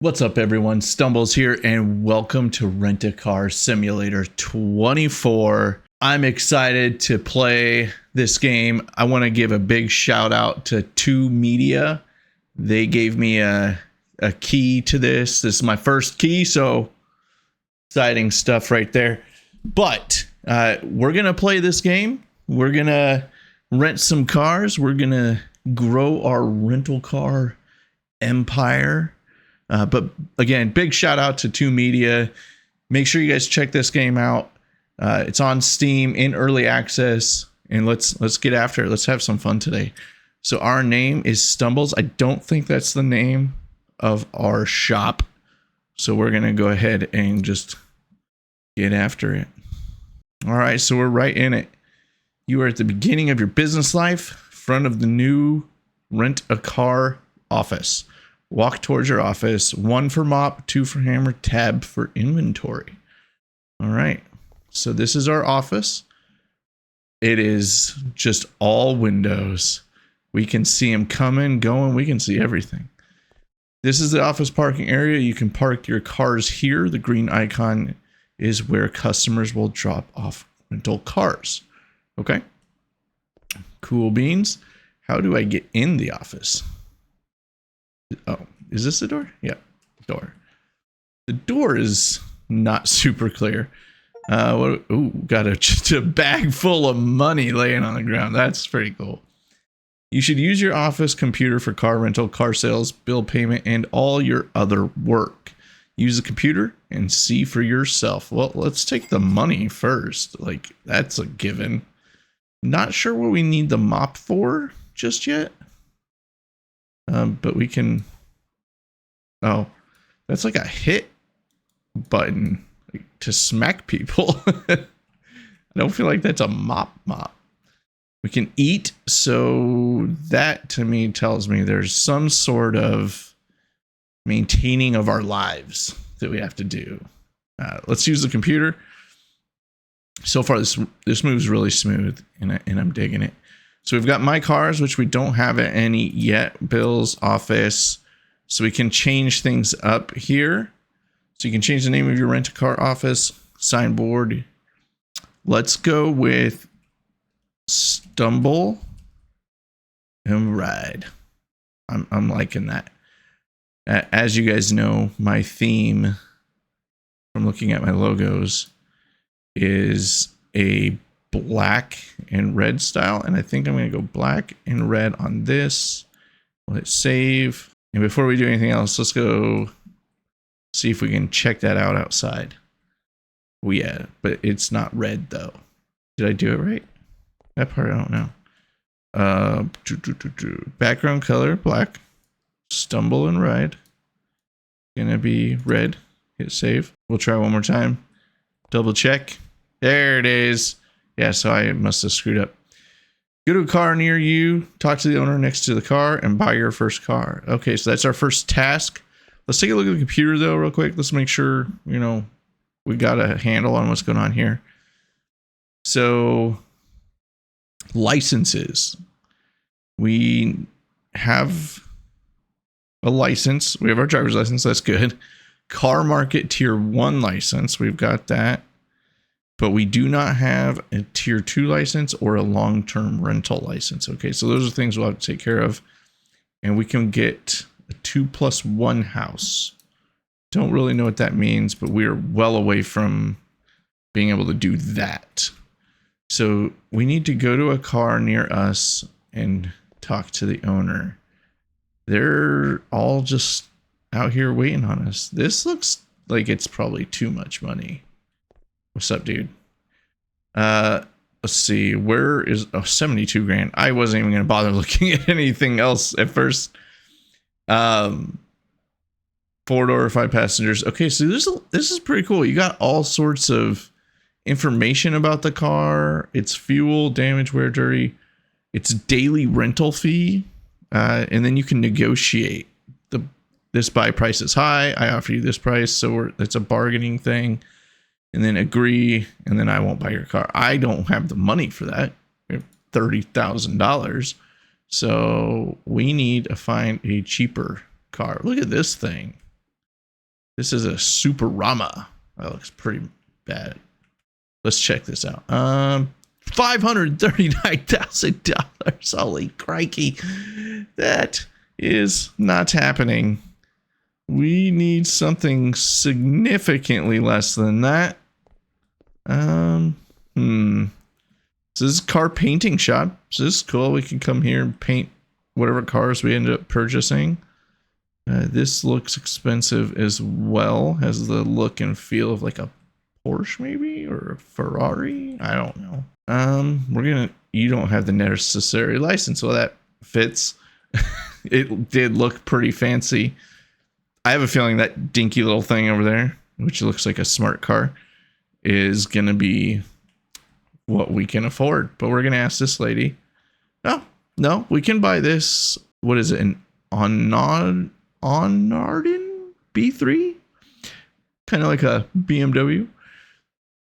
What's up, everyone? Stumbles here, and welcome to Rent a Car Simulator 24. I'm excited to play this game. I want to give a big shout out to 2 Media. They gave me a key to this. This is my first key, so exciting stuff right there. But we're going to play this game. We're going to rent some cars. We're going to grow our rental car empire. But again, big shout out to 2 Media. Make sure you guys check this game out. It's on Steam in early access, and let's get after it. Let's have some fun today. So our name is Stumbles. I don't think that's the name of our shop. So we're going to go ahead and just get after it. All right, so we're right in it. You are at the beginning of your business life, front of the new Rent a Car office. Walk towards your office. 1 for mop, 2 for hammer, tab for inventory. All right. So this is our office. It is just all windows. We can see them coming, going. We can see everything. This is the office parking area. You can park your cars here. The green icon is where customers will drop off rental cars. Okay. Cool beans. How do I get in the office? Oh, is this the door? Yeah, door. The door is not super clear. Got just a bag full of money laying on the ground. That's pretty cool. You should use your office computer for car rental, car sales, bill payment, and all your other work. Use the computer and see for yourself. Well, let's take the money first. Like, that's a given. Not sure what we need the mop for just yet. But we can. Oh, that's like a hit button to smack people. I don't feel like that's a mop. We can eat, so that to me tells me there's some sort of maintaining of our lives that we have to do. Let's use the computer. So far, this moves really smooth, and I'm digging it. So we've got my cars, which we don't have any yet. Bills, office. So we can change things up here. So you can change the name of your rent-a-car office, signboard. Let's go with Stumble and Ride. I'm liking that. As you guys know, my theme from looking at my logos is a black and red style, and I think I'm going to go black and red on this. Let's save. And before we do anything else, let's go see if we can check that out outside. Oh yeah, but it's not red though. Did I do it right? That part I don't know. Background color black. Stumble and Ride. Gonna be red. Hit save. We'll try one more time. Double check. There it is. Yeah, so I must have screwed up. Go to a car near you, talk to the owner next to the car, and buy your first car. Okay, so that's our first task. Let's take a look at the computer, though, real quick. Let's make sure, we got a handle on what's going on here. So, licenses. We have a license. We have our driver's license. That's good. Car Market Tier 1 license. We've got that. But we do not have a Tier 2 license or a long-term rental license. Okay, so those are things we'll have to take care of. And we can get a 2+1 house. Don't really know what that means, but we are well away from being able to do that. So we need to go to a car near us and talk to the owner. They're all just out here waiting on us. This looks like it's probably too much money. What's up, dude? Let's see. Where is 72 grand? I wasn't even gonna bother looking at anything else at first. 4-door, 5 passengers. Okay, so this is pretty cool. You got all sorts of information about the car. It's fuel, damage, wear, dirty. It's daily rental fee, and then you can negotiate. This buy price is high. I offer you this price, so it's a bargaining thing. And then agree, and then I won't buy your car. I don't have the money for that. $30,000. So we need to find a cheaper car. Look at this thing. This is a Superama. That looks pretty bad. Let's check this out. $539,000. Holy crikey. That is not happening. We need something significantly less than that. So this is a car painting shop. So this is cool. We can come here and paint whatever cars we end up purchasing. This looks expensive as well. Has the look and feel of like a Porsche maybe, or a Ferrari. I don't know. You don't have the necessary license. Well, that fits. It did look pretty fancy. I have a feeling that dinky little thing over there, which looks like a smart car, is going to be what we can afford. But we're going to ask this lady. No, we can buy this. What is it? An Onarden B3? Kind of like a BMW.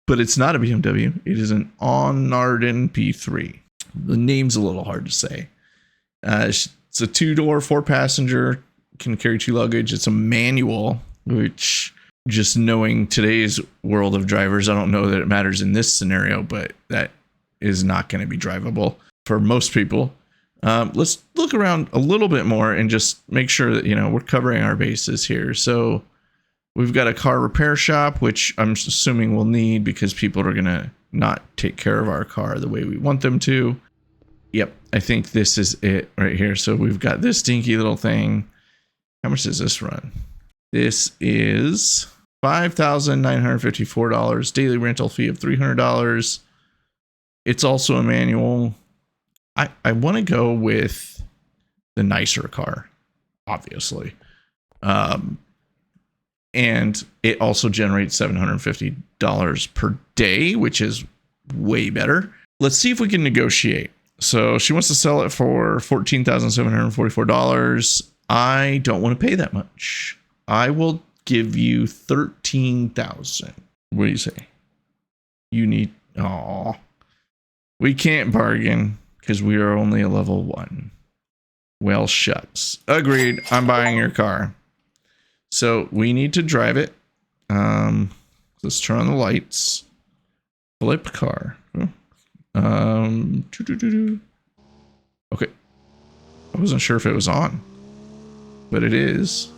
But it's not a BMW. It is an Onarden B3. The name's a little hard to say. It's a 2-door, 4-passenger, can carry 2 luggage. It's a manual, which, just knowing today's world of drivers, I don't know that it matters in this scenario, but that is not going to be drivable for most people. Let's look around a little bit more and just make sure that, we're covering our bases here. So we've got a car repair shop, which I'm assuming we'll need because people are going to not take care of our car the way we want them to. Yep, I think this is it right here. So we've got this dinky little thing. How much does this run? This is $5,954. Daily rental fee of $300. It's also a manual. I want to go with the nicer car, obviously. And it also generates $750 per day, which is way better. Let's see if we can negotiate. So she wants to sell it for $14,744. I don't want to pay that much. I will give you $13,000. What do you say? You need... Aw. We can't bargain because we are only a level 1. Well, shucks. Agreed. I'm buying your car. So we need to drive it. Let's turn on the lights. Flip car. Okay. I wasn't sure if it was on, but it is.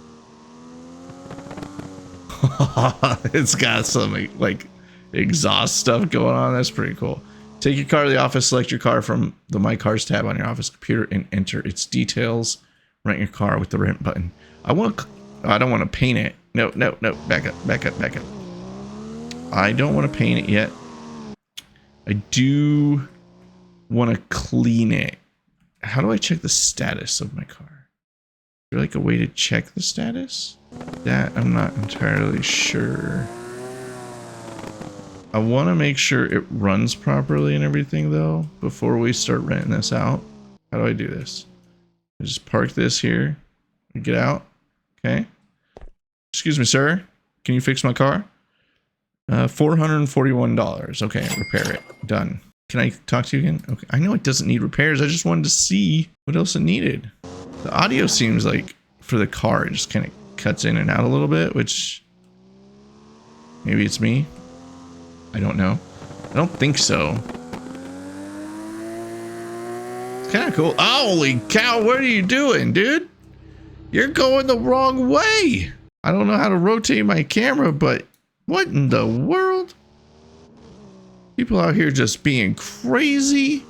It's got some like exhaust stuff going on. That's pretty cool. Take your car to the office, select your car from the My Cars tab on your office computer and enter its details. Rent your car with the rent button. I don't want to paint it. No. Back up. I don't want to paint it yet. I do want to clean it. How do I check the status of my car? Is there like a way to check the status? That I'm not entirely sure. I want to make sure it runs properly and everything though before we start renting this out. How do I do this? I just park this here and get out. Okay. Excuse me, sir. Can you fix my car? $441. Okay, repair it. Done. Can I talk to you again? Okay. I know it doesn't need repairs. I just wanted to see what else it needed. The audio seems like for the car, it just kind of cuts in and out a little bit, which maybe it's me. I don't know. I don't think so. It's kind of cool. Holy cow, what are you doing, dude? You're going the wrong way. I don't know how to rotate my camera, but what in the world? People out here just being crazy.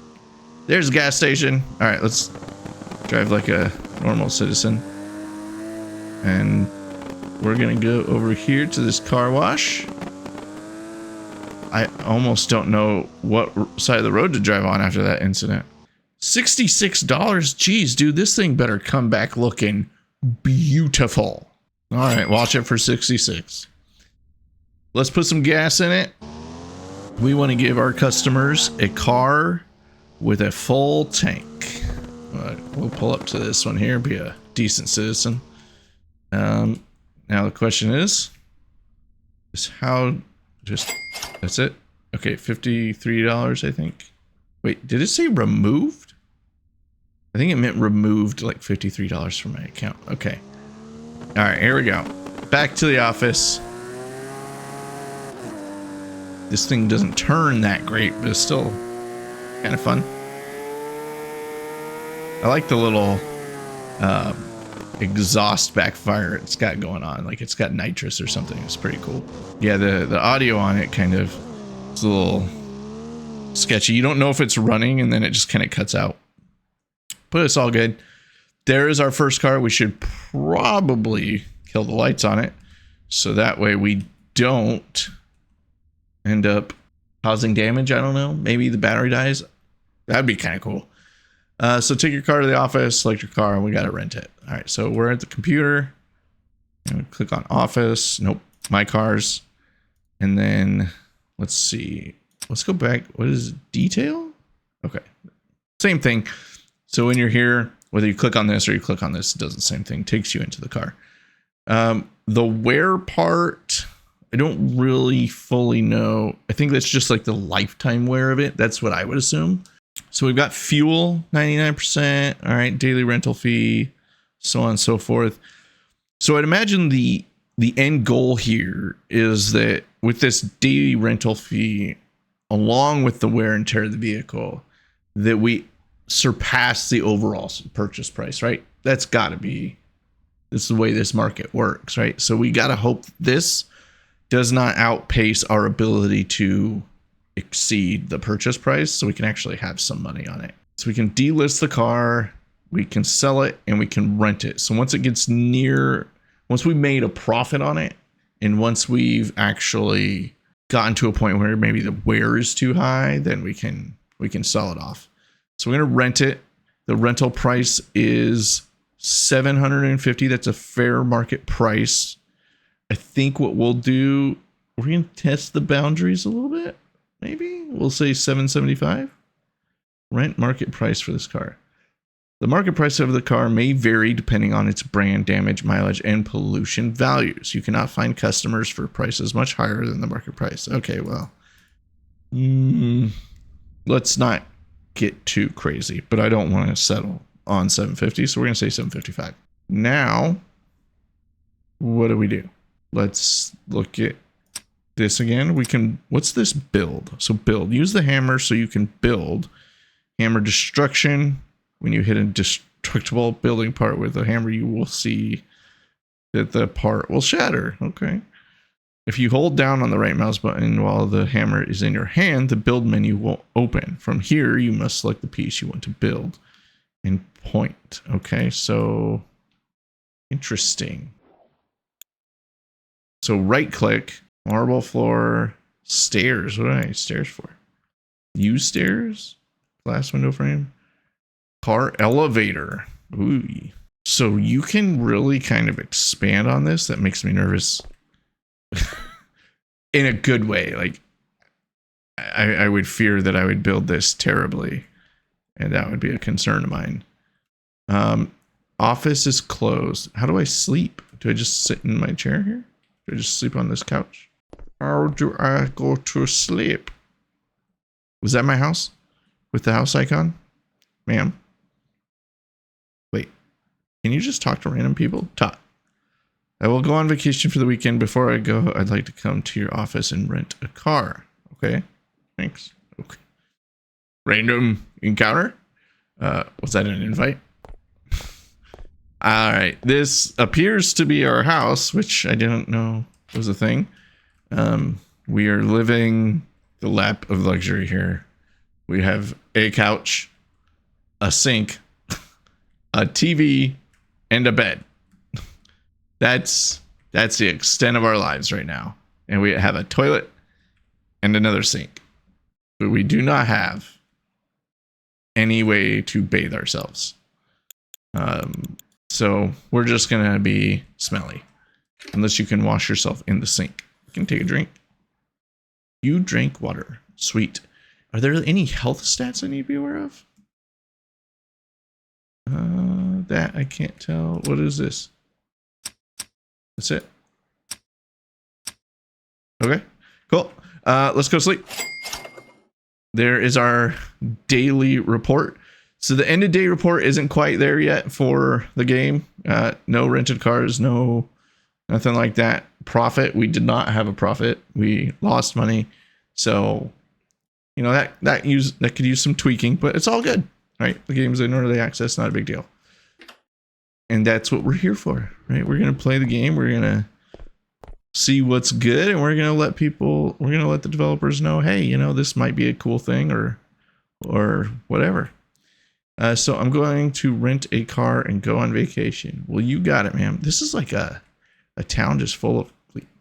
There's a gas station. All right, let's drive like a normal citizen. And we're gonna go over here to this car wash. I almost don't know what side of the road to drive on after that incident. $66. Geez, dude, this thing better come back looking beautiful. All right, watch it for 66. Let's put some gas in it. We want to give our customers a car with a full tank. We'll pull up to this one here, be a decent citizen. Now the question is how that's it. Okay, $53, I think. Wait, did it say removed? I think it meant removed like $53 from my account. Okay. All right, here we go. back to the office. This thing doesn't turn that great, but it's still kind of fun. I like the little exhaust backfire it's got going on. Like it's got nitrous or something. It's pretty cool. Yeah, the audio on it kind of is a little sketchy. You don't know if it's running, and then it just kind of cuts out. But it's all good. There is our first car. We should probably kill the lights on it, so that way we don't end up causing damage. I don't know. Maybe the battery dies. That'd be kind of cool. So take your car to the office, select your car, and we got to rent it. All right, so we're at the computer. And click on office. Nope, my cars. And then let's see. Let's go back. What is it? Detail? Okay. Same thing. So when you're here, whether you click on this or you click on this, it does the same thing. Takes you into the car. The wear part, I don't really fully know. I think that's just like the lifetime wear of it. That's what I would assume. So we've got fuel, 99%. All right, daily rental fee, so on and so forth. So I'd imagine the end goal here is that with this daily rental fee, along with the wear and tear of the vehicle, that we surpass the overall purchase price, right? That's got to be, this is the way this market works, right? So we got to hope this does not outpace our ability to exceed the purchase price, so we can actually have some money on it. So we can delist the car, we can sell it, and we can rent it. So once it gets near, once we made a profit on it, and once we've actually gotten to a point where maybe the wear is too high, then we can sell it off. So we're gonna rent it. The rental price is $750. That's a fair market price. I think what we'll do, we're gonna test the boundaries a little bit. Maybe we'll say $775. Rent market price for this car. The market price of the car may vary depending on its brand, damage, mileage, and pollution values. You cannot find customers for prices much higher than the market price. Okay, well, let's not get too crazy, but I don't want to settle on $750, so we're going to say $755. Now, what do? Let's look at this again. We can, what's this build? So build, use the hammer so you can build. Hammer destruction. When you hit a destructible building part with a hammer, you will see that the part will shatter. Okay. If you hold down on the right mouse button while the hammer is in your hand, the build menu will open. From here, you must select the piece you want to build and point. Okay, so interesting. So right click, marble floor, stairs. What do I need stairs for? Use stairs, glass window frame, car elevator. Ooh. So you can really kind of expand on this. That makes me nervous. In a good way. Like I would fear that I would build this terribly, and that would be a concern of mine. Office is closed. How do I sleep? Do I just sit in my chair here? Do I just sleep on this couch? How do I go to sleep? Was that my house with the house icon? Ma'am? Wait, can you just talk to random people? Talk. I will go on vacation for the weekend. Before I go, I'd like to come to your office and rent a car. Okay, thanks. Okay. Random encounter? Was that an invite? All right, this appears to be our house, which I didn't know was a thing. We are living the lap of luxury here. We have a couch, a sink, a TV, and a bed. That's the extent of our lives right now. And we have a toilet and another sink. But we do not have any way to bathe ourselves. So we're just going to be smelly. Unless you can wash yourself in the sink. You can take a drink. You drink water. Sweet. Are there any health stats I need to be aware of? That I can't tell. What is this? That's it. Okay, cool. Let's go sleep. There is our daily report. So the end of day report isn't quite there yet for the game. No rented cars, no Nothing like that. Profit. We did not have a profit. We lost money. So, you know, that could use some tweaking, but it's all good, right? The game's in early access, not a big deal. And that's what we're here for, right? We're going to play the game. We're going to see what's good, and we're going to let the developers know, hey, you know, this might be a cool thing or whatever. So I'm going to rent a car and go on vacation. Well, you got it, man. This is like a town just full of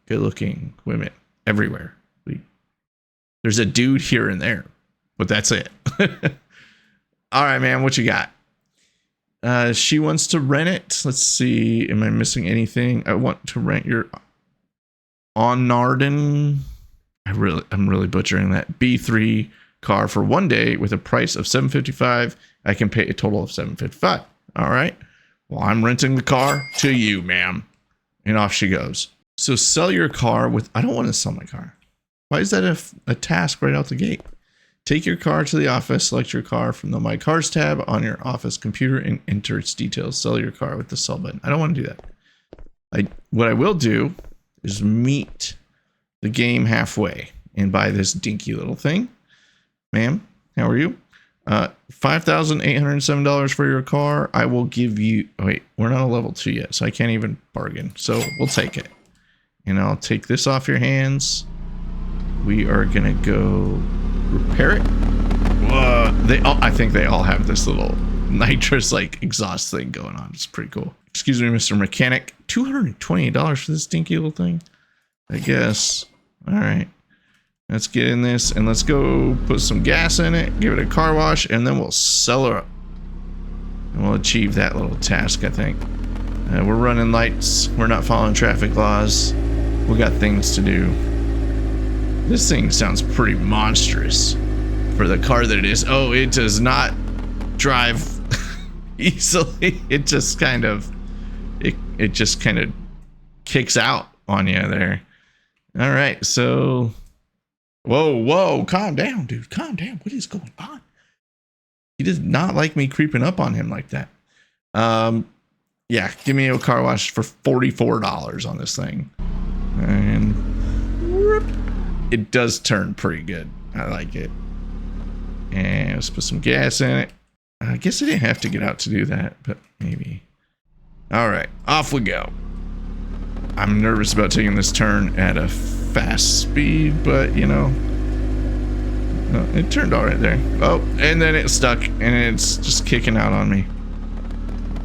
good-looking women everywhere. There's a dude here and there, but that's it. All right, man, what you got? She wants to rent it. Let's see. Am I missing anything? I want to rent your Onarden. I'm really butchering that. B3 car for 1 day with a price of $755. I can pay a total of $755. All right. Well, I'm renting the car to you, ma'am. And off she goes. So sell your car with... I don't want to sell my car. Why is that a task right out the gate? Take your car to the office, select your car from the My Cars tab on your office computer and enter its details. Sell your car with the sell button. I don't want to do that. What I will do is meet the game halfway and buy this dinky little thing. Ma'am, how are you? $5,807 for your car. I will give you... Oh, wait, we're not a level 2 yet, so I can't even bargain. So we'll take it. And I'll take this off your hands. We are going to go repair it. I think they all have this little nitrous like exhaust thing going on. It's pretty cool. Excuse me, Mr. Mechanic. $228 for this dinky little thing? I guess. All right. Let's get in this and let's go put some gas in it, give it a car wash, and then we'll sell her up. And we'll achieve that little task, I think. We're running lights. We're not following traffic laws. We got things to do. This thing sounds pretty monstrous for the car that it is. Oh, it does not drive easily. It just kind of kicks out on you there. All right, so whoa, calm down, dude. Calm down. What is going on? He does not like me creeping up on him like that. Yeah, give me a car wash for $44 on this thing. And whoop. It does turn pretty good. I like it. And let's put some gas in it. I guess I didn't have to get out to do that, but maybe. All right, off we go. I'm nervous about taking this turn at a fast speed, but you know, it turned all right there. Oh, and then it stuck, and it's just kicking out on me.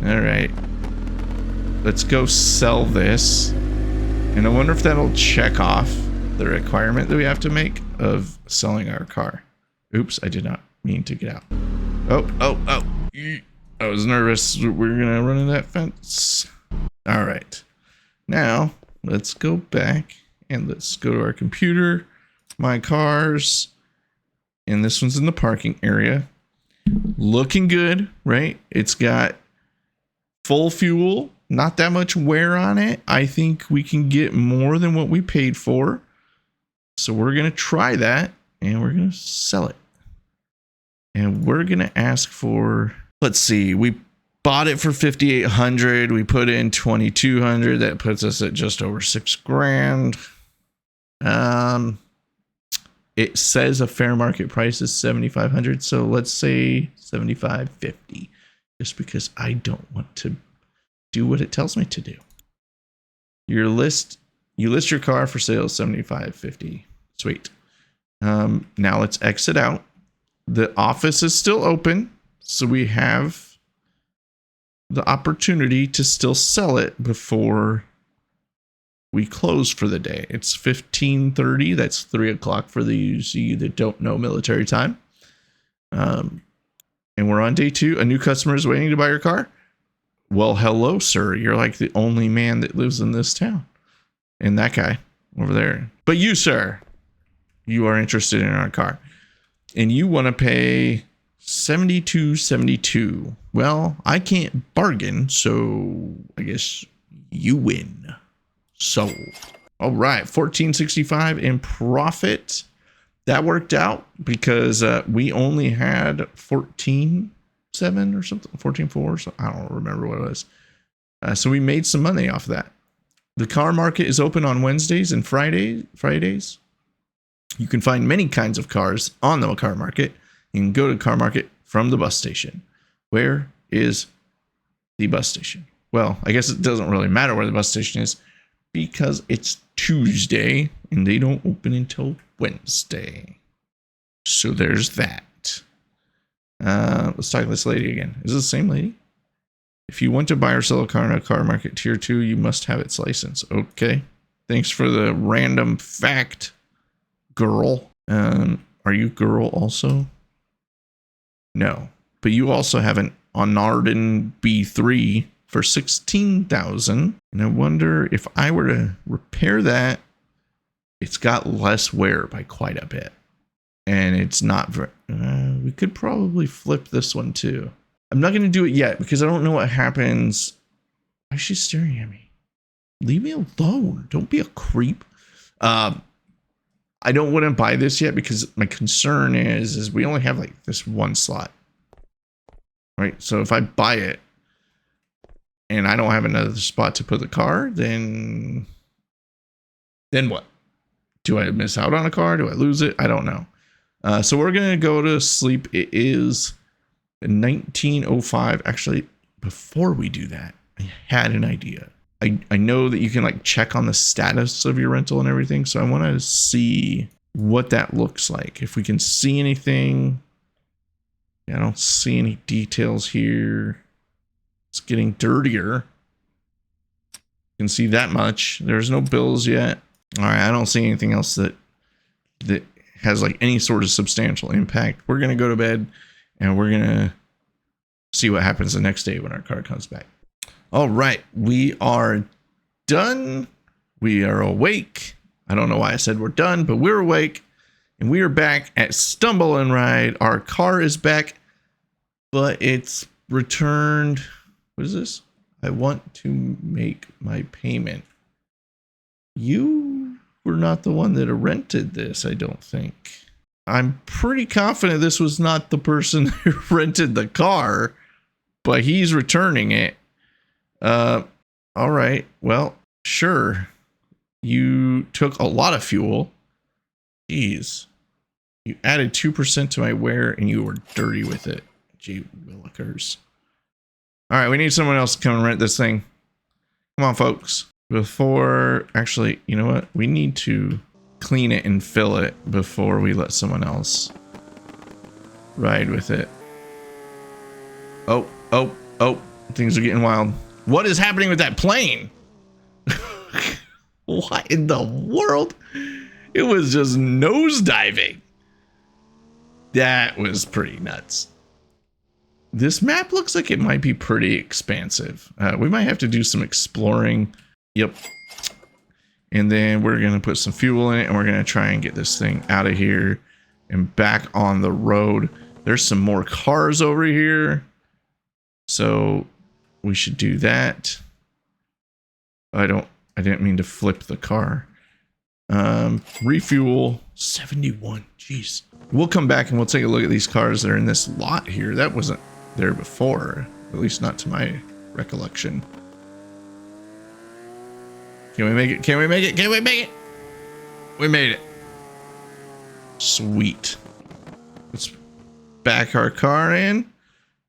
All right, let's go sell this. And I wonder if that'll check off the requirement that we have to make of selling our car. Oops, I did not mean to get out. Oh. I was nervous. We're gonna run in that fence. All right. Now, let's go back and let's go to our computer, My Cars, and this one's in the parking area. Looking good, right? It's got full fuel, not that much wear on it. I think we can get more than what we paid for. So we're going to try that and we're going to sell it. And we're going to ask for, let's see, we bought it for $5,800. We put in $2,200. That puts us at just over $6,000. It says a fair market price is $7,500. So let's say $7,550, just because I don't want to do what it tells me to do. You list your car for sale, $7,550. Sweet. Now let's exit out. The office is still open, so we have the opportunity to still sell it before we close for the day. It's 15:30. That's 3 o'clock for those of you that don't know military time. And we're on day 2. A new customer is waiting to buy your car. Well, hello, sir. You're like the only man that lives in this town. And that guy over there. But you, sir, you are interested in our car. And you want to pay $72.72. Well, I can't bargain, so I guess you win. Sold. All right, $14.65 in profit. That worked out because we only had 14.7 or something, 14.4. So I don't remember what it was. So we made some money off of that. The car market is open on Wednesdays and Fridays. You can find many kinds of cars on the car market. You can go to the car market from the bus station. Where is the bus station? Well, I guess it doesn't really matter where the bus station is because it's Tuesday and they don't open until Wednesday. So there's that. Let's talk to this lady again. Is it the same lady? If you want to buy or sell a car in a car market tier 2, you must have its license. Okay. Thanks for the random fact, girl. Are you girl also? No. But you also have an Onarden B3 for 16,000. And I wonder if I were to repair that, it's got less wear by quite a bit. And it's not very, we could probably flip this one too. I'm not going to do it yet because I don't know what happens. Why is she staring at me? Leave me alone. Don't be a creep. I don't want to buy this yet because my concern is we only have like this one slot. Right? So if I buy it and I don't have another spot to put the car, then what? Do I miss out on a car? Do I lose it? I don't know. So we're going to go to sleep. It is 19:05. Actually, before we do that, I had an idea. I know that you can like check on the status of your rental and everything. So I want to see what that looks like. If we can see anything. Yeah, I don't see any details here. It's getting dirtier. You can see that much. There's no bills yet. All right, I don't see anything else that has like any sort of substantial impact. We're going to go to bed and we're going to see what happens the next day when our car comes back. All right, we are done. We are awake. I don't know why I said we're done, but we're awake and we are back at Stumble and Ride. Our car is back, but it's returned. What is this? I want to make my payment. You were not the one that rented this, I don't think. I'm pretty confident this was not the person who rented the car, but he's returning it. All right. Well, sure. You took a lot of fuel. Jeez. You added 2% to my wear and you were dirty with it. Gee willikers. All right, we need someone else to come and rent this thing. Come on, folks. Actually, you know what? We need to clean it and fill it before we let someone else ride with it. Oh. Things are getting wild. What is happening with that plane? What in the world? It was just nosediving. That was pretty nuts. This map looks like it might be pretty expansive. We might have to do some exploring. Yep. And then we're going to put some fuel in it and we're going to try and get this thing out of here and back on the road. There's some more cars over here. So we should do that. I didn't mean to flip the car. Refuel 71. Jeez. We'll come back and we'll take a look at these cars that are in this lot here. That wasn't there before, at least not to my recollection. Can we make it? Can we make it? Can we make it? We made it. Sweet. Let's back our car in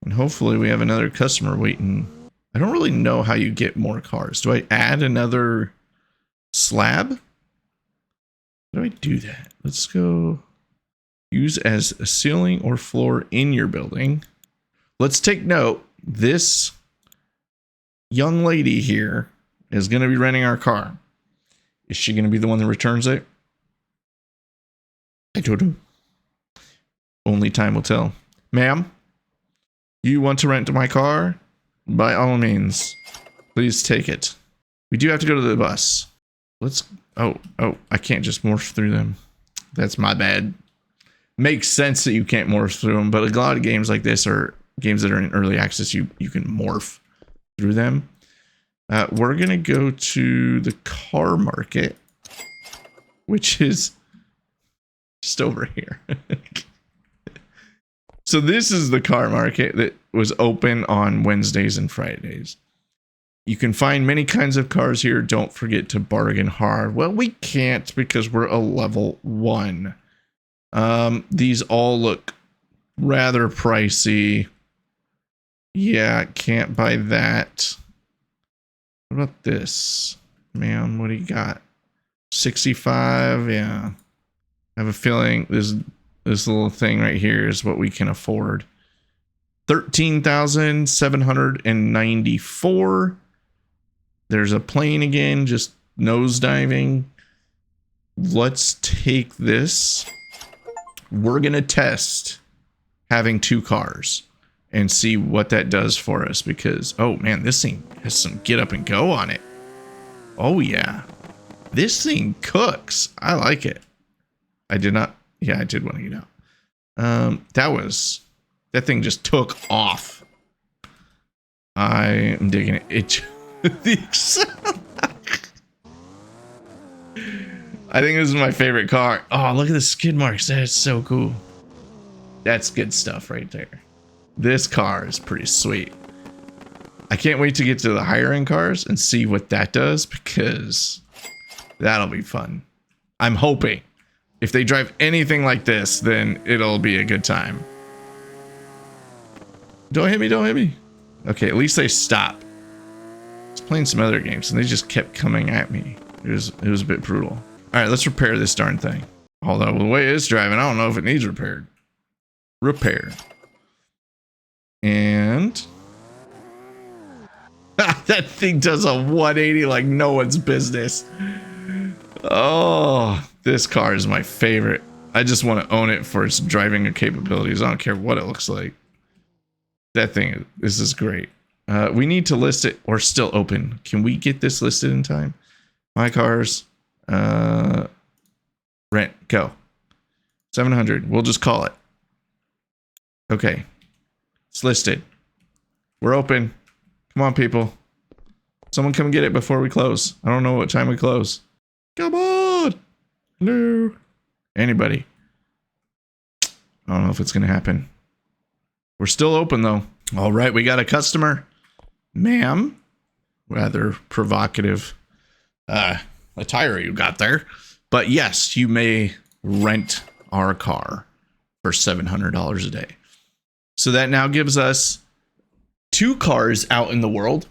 and hopefully we have another customer waiting. I don't really know how you get more cars. Do I add another slab? How do I do that? Let's go use as a ceiling or floor in your building. Let's take note. This young lady here is going to be renting our car. Is she going to be the one that returns it? I don't know. Only time will tell. Ma'am, you want to rent my car? By all means, please take it. We do have to go to the bus. Let's... Oh, I can't just morph through them. That's my bad. Makes sense that you can't morph through them, but a lot of games like this are games that are in early access. You can morph through them. We're going to go to the car market, which is just over here. So this is the car market that was open on Wednesdays and Fridays. You can find many kinds of cars here. Don't forget to bargain hard. Well, we can't because we're a level 1. These all look rather pricey. Yeah, can't buy that. What about this? Man, what do you got? 65, yeah. I have a feeling this little thing right here is what we can afford. 13,794. There's a plane again, just nosediving. Let's take this. We're gonna test having 2 cars and see what that does for us because, oh man, this thing has some get up and go on it. Oh yeah. This thing cooks. I like it. I did not. Yeah, I did want to get out. That thing just took off. I am digging it. I think this is my favorite car. Oh, look at the skid marks. That is so cool. That's good stuff right there. This car is pretty sweet. I can't wait to get to the higher end cars and see what that does because that'll be fun. I'm hoping if they drive anything like this, then it'll be a good time. Don't hit me, don't hit me. Okay, at least they stopped. I was playing some other games and they just kept coming at me. It was a bit brutal. All right, let's repair this darn thing. Although the way it's driving, I don't know if it needs repaired. Repair. And that thing does a 180 like no one's business. Oh, this car is my favorite. I just want to own it for its driving capabilities. I don't care what it looks like. That thing, this is great. We need to list it or still open. Can we get this listed in time? My cars. Rent, go. 700. We'll just call it. Okay. It's listed. We're open. Come on, people. Someone come get it before we close. I don't know what time we close. Come on. Hello. Anybody. I don't know if it's going to happen. We're still open, though. All right, we got a customer. Ma'am. Rather provocative attire you got there. But yes, you may rent our car for $700 a day. So that now gives us 2 cars out in the world,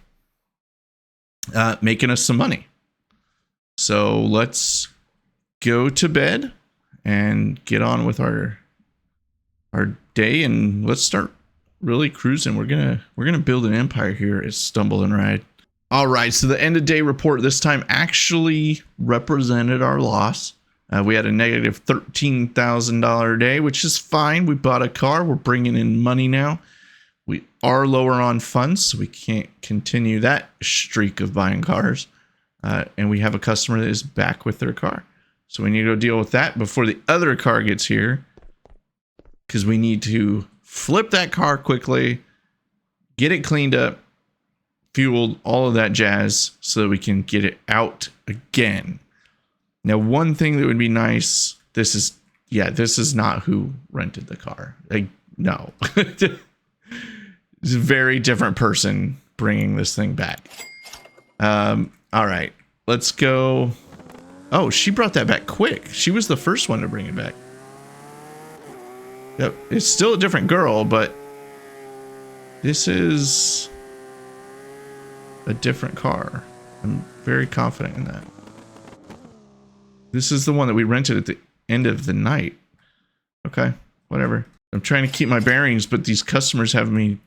making us some money. So let's go to bed and get on with our day, and let's start really cruising. We're gonna build an empire here at Stumble and Ride. All right, so the end of day report this time actually represented our loss. We had a negative $13,000 day, which is fine. We bought a car. We're bringing in money now. We are lower on funds, so we can't continue that streak of buying cars. And we have a customer that is back with their car. So we need to go deal with that before the other car gets here, because we need to flip that car quickly, get it cleaned up, fueled, all of that jazz, so that we can get it out again. Now, one thing that would be nice, this is not who rented the car. Like, no. It's a very different person bringing this thing back. All right, let's go. Oh, she brought that back quick. She was the first one to bring it back. Yep, it's still a different girl, but this is a different car. I'm very confident in that. This is the one that we rented at the end of the night. Okay, whatever. I'm trying to keep my bearings, but these customers have me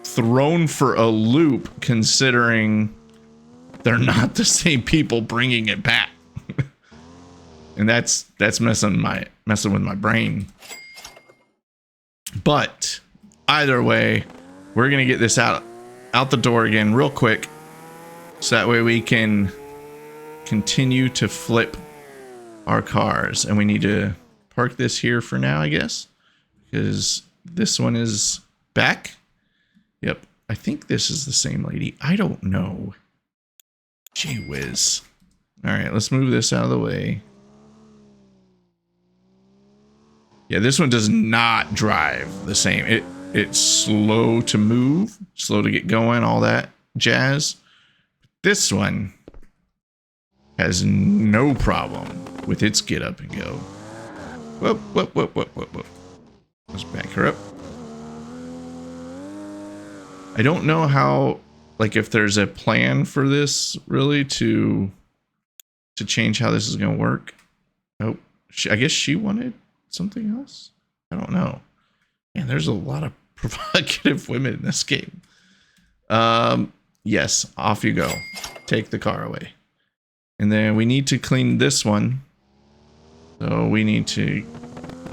thrown for a loop, considering they're not the same people bringing it back. And that's messing with my brain. But either way, we're gonna get this out the door again real quick, so that way we can continue to flip our cars. And we need to park this here for now, I guess, because this one is back. Yep, I think this is the same lady. I don't know. Gee whiz. All right, let's move this out of the way. Yeah, this one does not drive the same. It's slow to move, slow to get going, all that. jazz. This one has no problem with its get up and go. Whoop, whoop, whoop, whoop, whoop, whoop. Let's back her up. I don't know how, like, if there's a plan for this really to change how this is going to work. Oh, I guess she wanted something else. I don't know. Man, there's a lot of provocative women in this game. Yes, off you go. Take the car away. And then we need to clean this one. So we need to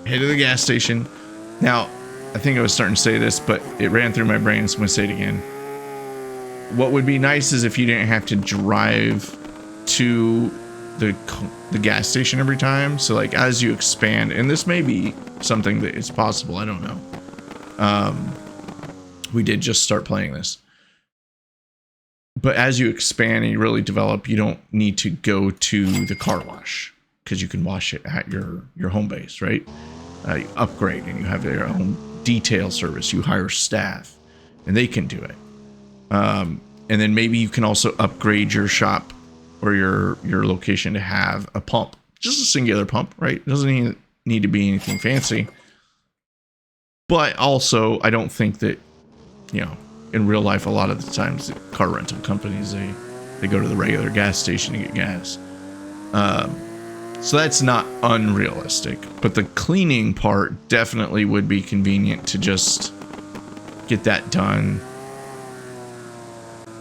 head to the gas station. Now, I think I was starting to say this, but it ran through my brain, so I'm going to say it again. What would be nice is if you didn't have to drive to the gas station every time. So like as you expand, and this may be something that is possible, I don't know. We did just start playing this. But as you expand and you really develop, you don't need to go to the car wash because you can wash it at your home base, right? You upgrade and you have your own detail service. You hire staff and they can do it. And then maybe you can also upgrade your shop or your location to have a pump, just a singular pump, right? It doesn't need to be anything fancy. But also, I don't think that, you know, in real life, a lot of the times the car rental companies, they go to the regular gas station to get gas. So that's not unrealistic, but the cleaning part definitely would be convenient to just get that done.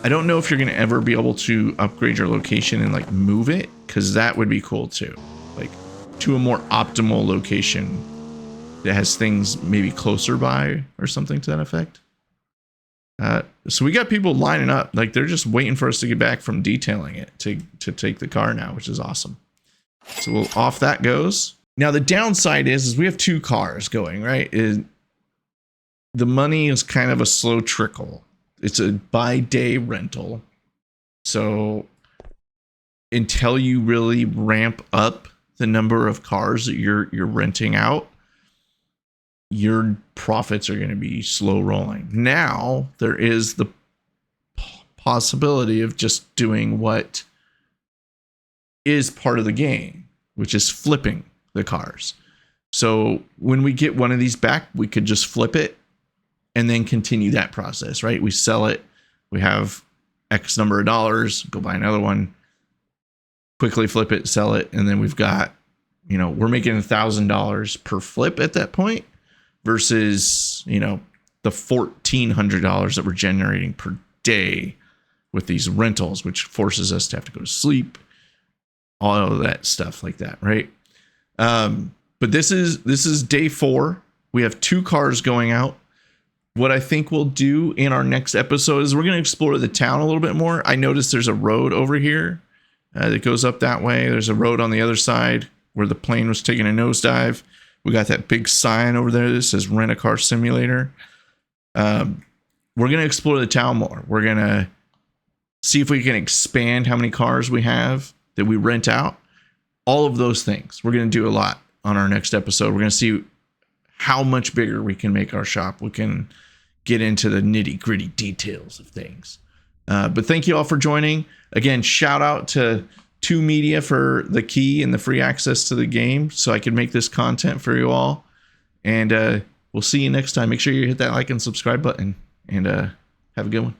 I don't know if you're going to ever be able to upgrade your location and like move it, because that would be cool too. Like to a more optimal location that has things maybe closer by or something to that effect. So we got people lining up, like they're just waiting for us to get back from detailing it to take the car now, which is awesome. So off that goes. Now the downside is we have two cars going, right? The money is kind of a slow trickle. It's a by-day rental. So until you really ramp up the number of cars that you're renting out, your profits are going to be slow rolling. Now there is the possibility of just doing what is part of the game, which is flipping the cars. So when we get one of these back, we could just flip it and then continue that process, right? We sell it, we have X number of dollars, go buy another one, quickly flip it, sell it, and then we've got, you know, we're making $1,000 per flip at that point versus, you know, the $1,400 that we're generating per day with these rentals, which forces us to have to go to sleep, all of that stuff like that, right? But this is day 4. We have 2 cars going out. What I think we'll do in our next episode is we're going to explore the town a little bit more. I noticed there's a road over here that goes up that way. There's a road on the other side where the plane was taking a nosedive. We got that big sign over there that says Rent a Car Simulator. We're going to explore the town more. We're going to see if we can expand how many cars we have that we rent out. All of those things. We're going to do a lot on our next episode. We're going to see how much bigger we can make our shop. We can get into the nitty gritty details of things. But thank you all for joining. Again, shout out to 2 Media for the key and the free access to the game so I can make this content for you all. And we'll see you next time. Make sure you hit that like and subscribe button, and have a good one.